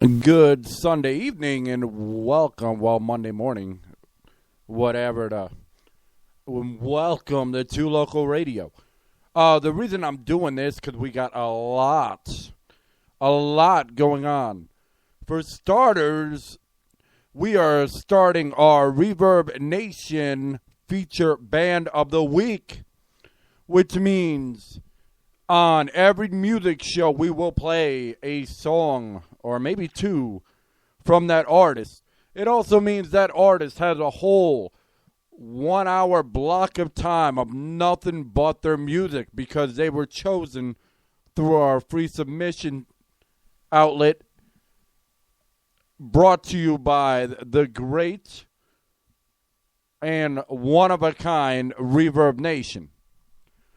Good Sunday evening and welcome, Monday morning, welcome to Two Local Radio. The reason I'm doing this because we got a lot going on. For starters, we are starting our Reverb Nation feature band of the week, which means on every music show we will play a song or maybe two from that artist. It also means that artist has a whole 1 hour block of time of nothing but their music because they were chosen through our free submission outlet brought to you by the great and one-of-a-kind Reverb Nation.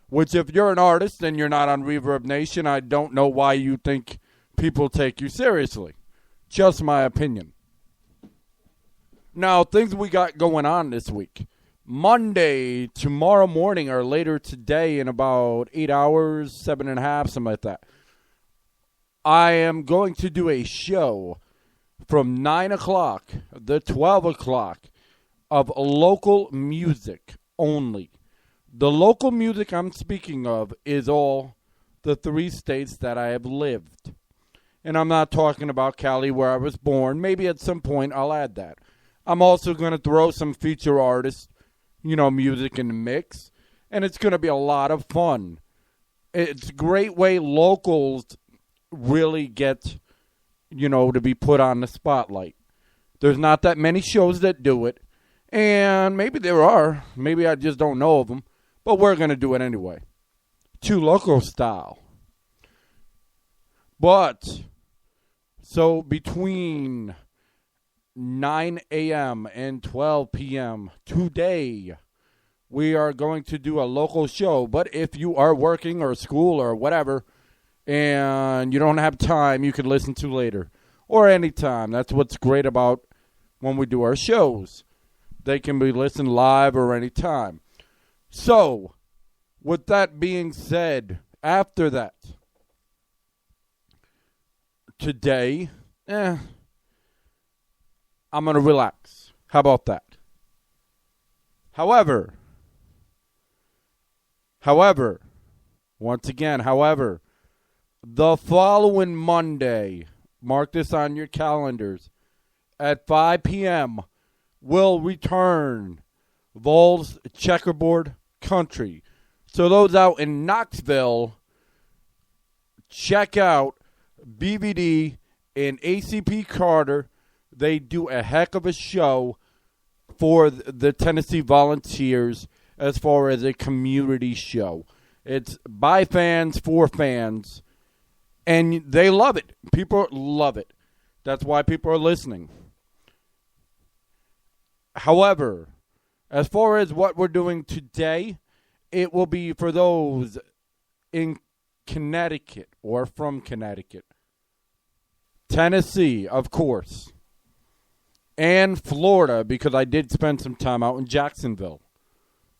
Which if you're an artist and you're not on Reverb Nation, I don't know why you think people take you seriously. Just my opinion. Now, things we got going on this week. Monday, tomorrow morning, or later today in about 8 hours, 7.5, something like that. I am going to do a show from 9 o'clock to 12 o'clock of local music only. The local music I'm speaking of is all the 3 states that I have lived. And I'm not talking about Cali where I was born. Maybe at some point I'll add that. I'm also going to throw some feature artists, music in the mix. And it's going to be a lot of fun. It's a great way locals really get, to be put on the spotlight. There's not that many shows that do it. And maybe there are. Maybe I just don't know of them. But we're going to do it anyway. Two Loco style. But, so between 9 a.m. and 12 p.m. today, we are going to do a local show. But if you are working or school or whatever, and you don't have time, you can listen to later. Or anytime. That's what's great about when we do our shows. They can be listened live or anytime. So, with that being said, after that, today, I'm going to relax. How about that? However, the following Monday, mark this on your calendars, at 5 p.m., will return Vols Checkerboard Country. So those out in Knoxville, check out BVD and ACP Carter. They do a heck of a show for the Tennessee Volunteers as far as a community show. It's by fans, for fans, and they love it. People love it. That's why people are listening. However, as far as what we're doing today, it will be for those in Connecticut or from Connecticut. Tennessee, of course. And Florida, because I did spend some time out in Jacksonville.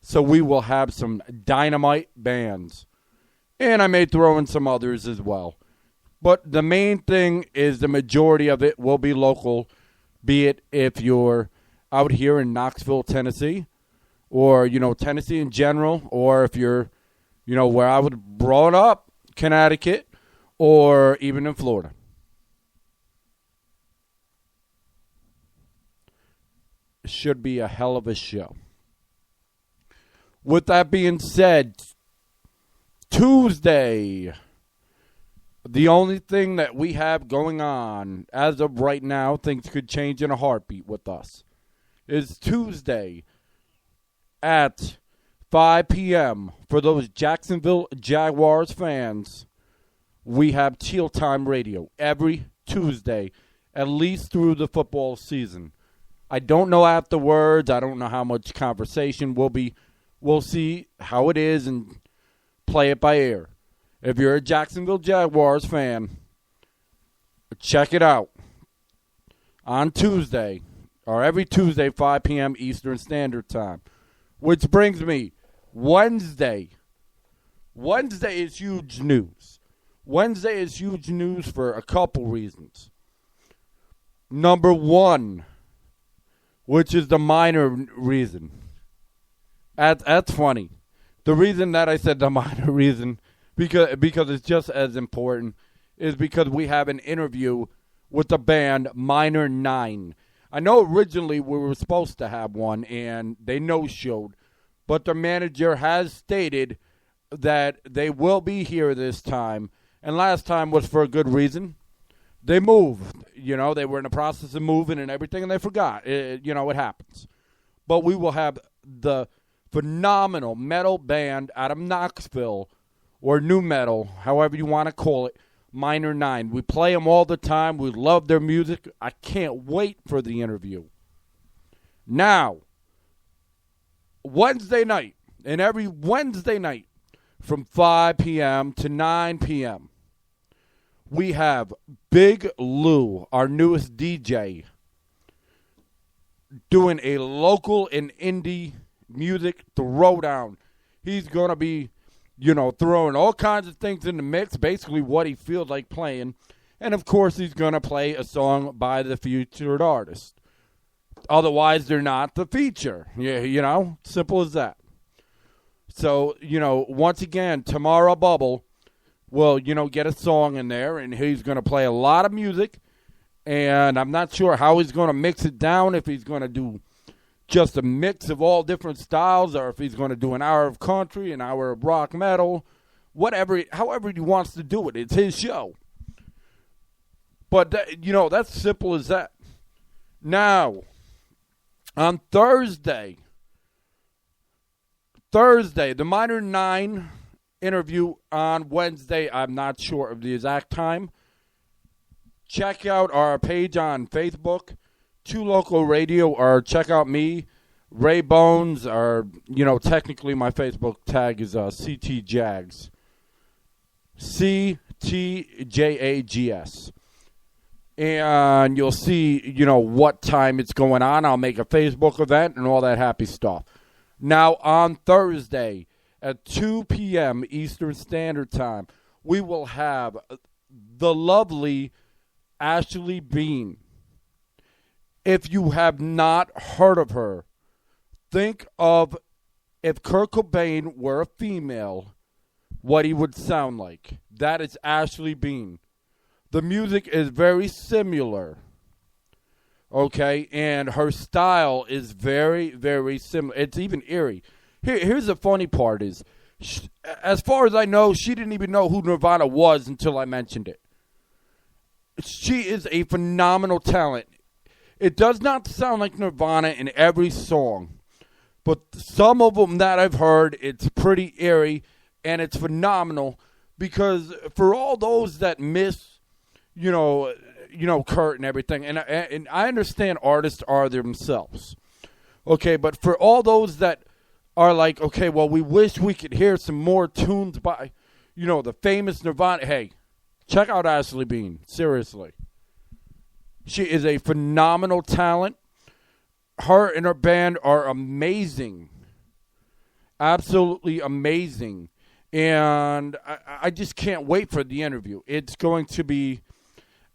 So we will have some dynamite bands. And I may throw in some others as well. But the main thing is the majority of it will be local, be it if you're out here in Knoxville, Tennessee, or, Tennessee in general, or if you're, where I was brought up, Connecticut, or even in Florida. Should be a hell of a show. With that being said, Tuesday, the only thing that we have going on, as of right now, things could change in a heartbeat with us, is Tuesday at 5 p.m. For those Jacksonville Jaguars fans, we have Teal Time Radio every Tuesday, at least through the football season. I don't know afterwards. I don't know how much conversation will be. We'll see how it is and play it by ear. If you're a Jacksonville Jaguars fan, check it out on Tuesday, or every Tuesday, 5 p.m. Eastern Standard Time. Which brings me, Wednesday. Wednesday is huge news. Wednesday is huge news for a couple reasons. Number one, which is the minor reason. That's funny. The reason that I said the minor reason, because it's just as important, is because we have an interview with the band Minor 9. I know originally we were supposed to have one, and they no-showed, but their manager has stated that they will be here this time, and last time was for a good reason. They moved. They were in the process of moving and everything, and they forgot. It happens. But we will have the phenomenal metal band out of Knoxville, or new metal, however you want to call it, Minor 9. We play them all the time. We love their music. I can't wait for the interview. Now, Wednesday night, and every Wednesday night from 5 p.m. to 9 p.m., we have Big Lou, our newest DJ, doing a local and indie music throwdown. He's going to be, throwing all kinds of things in the mix, basically what he feels like playing. And, of course, he's going to play a song by the featured artist. Otherwise, they're not the feature. Yeah, simple as that. So, once again, Tamara Bubble will, get a song in there, and he's going to play a lot of music. And I'm not sure how he's going to mix it down, if he's going to do just a mix of all different styles, or if he's going to do an hour of country, an hour of rock metal, however he wants to do it. It's his show. But, that's simple as that. Now, on Thursday, the Minor 9 interview on Wednesday, I'm not sure of the exact time. Check out our page on Facebook, 2 Local Radio, or check out me, Ray Bones, or, technically my Facebook tag is CT Jags. CTJAGS. And you'll see, what time it's going on. I'll make a Facebook event and all that happy stuff. Now, on Thursday at 2 p.m. Eastern Standard Time, we will have the lovely Ashley Bean. If you have not heard of her, think of if Kurt Cobain were a female, what he would sound like. That is Ashley Bean. The music is very similar, okay, and her style is very, very similar. It's even eerie. Here's the funny part is, as far as I know, she didn't even know who Nirvana was until I mentioned it. She is a phenomenal talent. It does not sound like Nirvana in every song, but some of them that I've heard, it's pretty eerie, and it's phenomenal, because for all those that miss Kurt and everything, and I understand artists are themselves, okay, but for all those that are like, okay, well, we wish we could hear some more tunes by, the famous Nirvana, hey, check out Ashley Bean, seriously. She is a phenomenal talent. Her and her band are amazing, absolutely amazing, and I just can't wait for the interview. It's going to be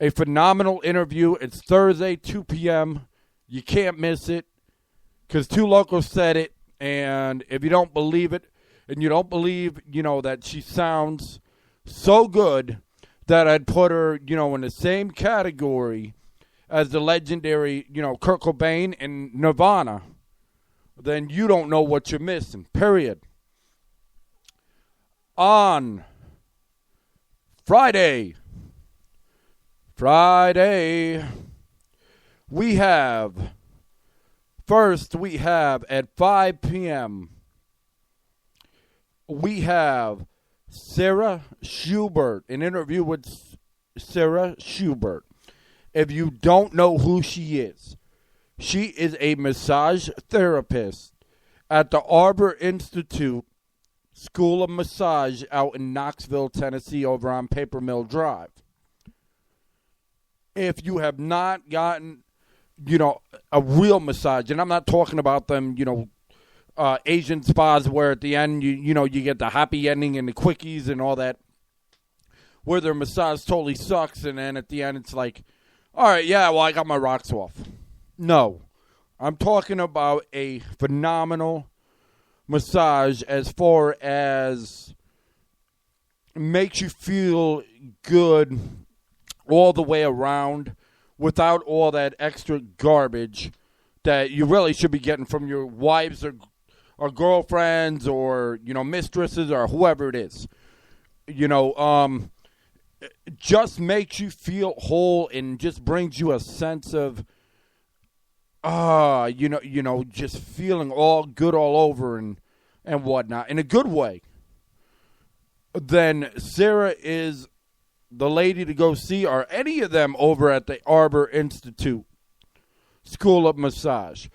a phenomenal interview. It's Thursday, 2 p.m. You can't miss it, because 2 Locals said it. And if you don't believe it, and you don't believe, that she sounds so good that I'd put her, in the same category as the legendary, Kurt Cobain and Nirvana, then you don't know what you're missing, period. On Friday, we have at 5 p.m., we have Sarah Schubert, an interview with Sarah Schubert. If you don't know who she is a massage therapist at the Arbor Institute School of Massage out in Knoxville, Tennessee, over on Paper Mill Drive. If you have not gotten, a real massage, and I'm not talking about them, Asian spas where at the end, you get the happy ending and the quickies and all that, where their massage totally sucks, and then at the end it's like, All right, yeah, well, I got my rocks off. No. I'm talking about a phenomenal massage as far as makes you feel good all the way around without all that extra garbage that you really should be getting from your wives or girlfriends or, mistresses or whoever it is. Just makes you feel whole and just brings you a sense of, just feeling all good all over and whatnot in a good way. Then Sarah is the lady to go see, or any of them over at the Arbor Institute School of Massage.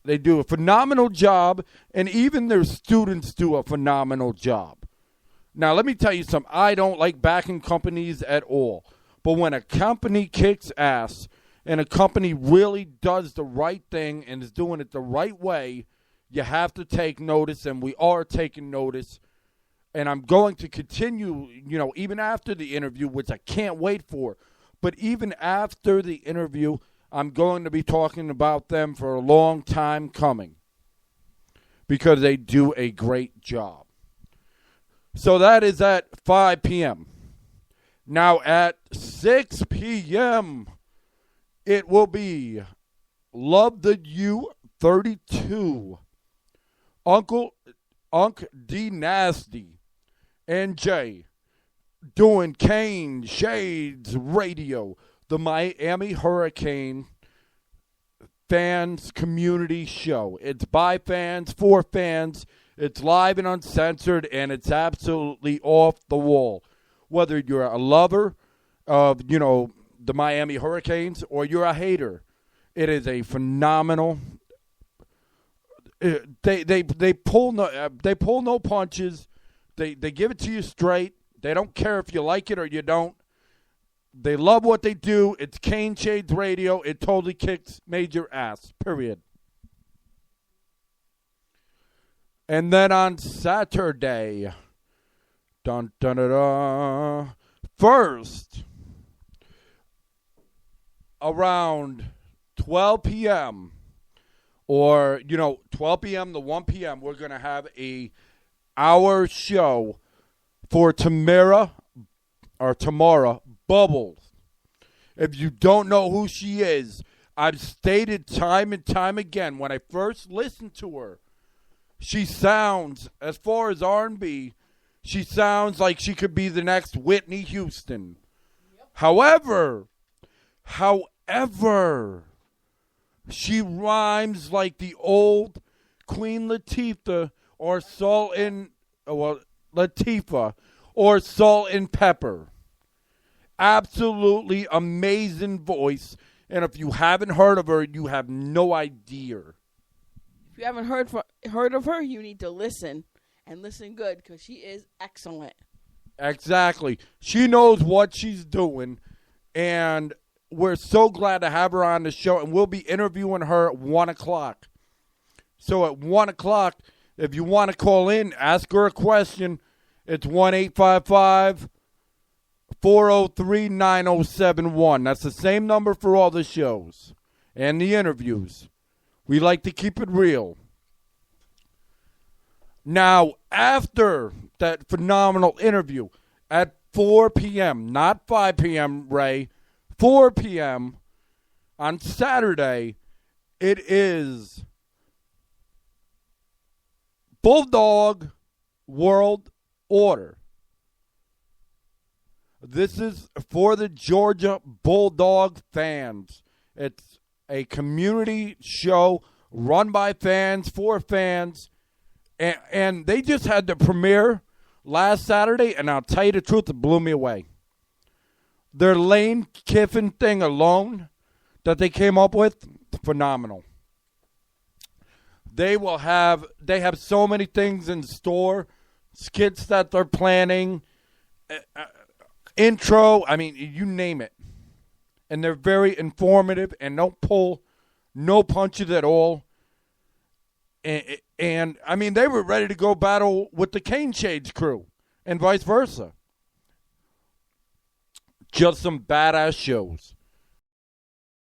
They do a phenomenal job, and even their students do a phenomenal job. Now, let me tell you something. I don't like backing companies at all. But when a company kicks ass and a company really does the right thing and is doing it the right way, you have to take notice, and we are taking notice. And I'm going to continue, even after the interview, which I can't wait for. But even after the interview, I'm going to be talking about them for a long time coming because they do a great job. So that is at 5 p.m. Now at 6 p.m., it will be Love the U 32. Unc D Nasty and Jay doing Cane Shades Radio, the Miami Hurricane fans community show. It's by fans, for fans. It's live and uncensored, and it's absolutely off the wall. Whether you're a lover of, the Miami Hurricanes or you're a hater, it is a phenomenal. They pull no punches. They give it to you straight. They don't care if you like it or you don't. They love what they do. It's Cane Shades Radio. It totally kicks major ass. Period. And then on Saturday, dun, dun, dun, dun, first, around 12 p.m., or, 12 p.m. to 1 p.m., we're going to have a hour show for Tamara Bubbles. If you don't know who she is, I've stated time and time again, when I first listened to her, she sounds, as far as R&B, she sounds like she could be the next Whitney Houston. Yep. However, she rhymes like the old Queen Latifah or Latifah or Salt and Pepper. Absolutely amazing voice. And if you haven't heard of her, you have no idea. If you haven't heard of her, you need to listen, and listen good, because she is excellent. Exactly. She knows what she's doing, and we're so glad to have her on the show, and we'll be interviewing her at 1 o'clock. So at 1 o'clock, if you want to call in, ask her a question, it's 1-855-403-9071. That's the same number for all the shows and the interviews. We like to keep it real. Now, after that phenomenal interview, at 4 p.m., not 5 p.m., Ray, 4 p.m. on Saturday, it is Bulldog World Order. This is for the Georgia Bulldog fans. It's a community show run by fans, for fans, and they just had the premiere last Saturday, and I'll tell you the truth, it blew me away. Their Lane Kiffin thing alone that they came up with, phenomenal. They have so many things in store, skits that they're planning, intro, you name it. And they're very informative and don't pull no punches at all. And they were ready to go battle with the Cane Shades crew and vice versa. Just some badass shows.